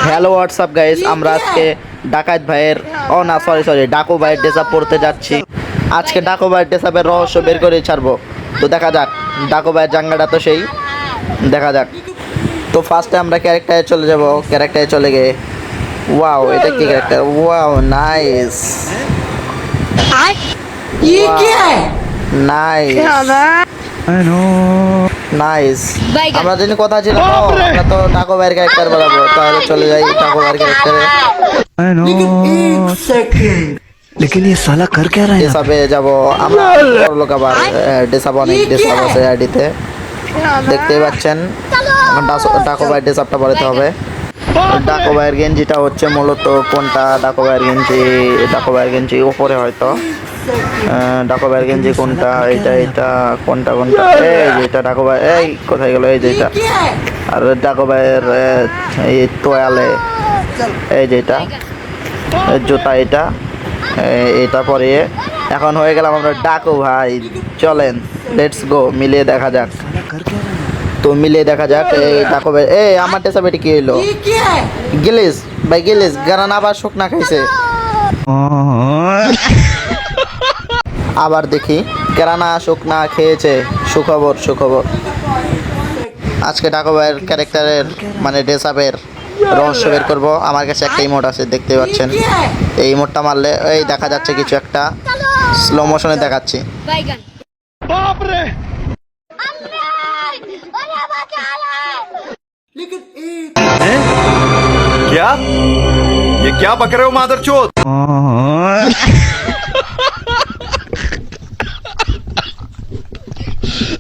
Hello WhatsApp guys, আমরা আজকে ডাকাত ভাইয়ের না সরি ডাকু ভাইয়ের ড্রেস আপ পড়তে যাচ্ছি। আজকে ডাকু ভাইয়ের ড্রেস আপের রহস্য বের করে ছাড়বো। তো দেখা যাক, ডাকু ভাইয়ের জাঙ্গাটা তো সেই দেখা যাক। তো ফার্স্টে আমরা ক্যারেক্টারে চলে যাব, ক্যারেক্টারে চলে গিয়ে ওয়াও, এটা কি character, wow nice nice nice. আমরা যিনি কথা ছিলাম, আমরা তো টাকো ভাইয়ের ক্যারেক্টার বানাবো, তাহলে চলে যাই টাকো ভাইয়ের ক্যারেক্টারে। लेकिन ये साला कर क्या रहा है यहाँ पे? ডেসাপে যাবো আমরা, লোক আবার ডেসাপ অনেক ডেসাপ আছে আইডিতে, দেখতেই পাচ্ছেন। এখন ডাকো ভাইয়ের ডেসাপটা বাড়াতে হবে। ডাকো ভাইয়ের গেঞ্জিটা হচ্ছে মূলত কোনটা, ডাকো ভাইয়ের গেঞ্জি উপরে হয়তো, ডাকো ভাইয়ের গেঞ্জি কোনটা, এটা কোনটা এই যে এটা ডাকো ভাই, এই কোথায় গেল, এই যে এটা। আর ডাকো ভাইয়ের এই তোয়ালে, এই যে এটা জুতা, এটা পরে এখন হয়ে গেলাম আমরা ডাকো ভাই। চলেন লেটস গো, মিলিয়ে দেখা যাক। তো মিলিয়ে দেখা যাক এই ডাকো ভাই। এই আমার টেসা বেটি কি হইলো, গিলিস ভাই গিলিস গারান আবার শুকনা খাইছে। আবার দেখি কেরানা শুকনা খেয়েছে, সুখবর। আজকে ডাকো ভাইয়ের ক্যারেক্টারের মানে ড্রেস আপের রহস্য বের করবো। আমার কাছে একটা ইমোট আছে, দেখতে পাচ্ছেন। এই ইমোটটা মারলে এই দেখা যাচ্ছে কিছু একটা, স্লো মোশনে দেখাচ্ছি। क्या? ये क्या बक रहे हो मादरचोद?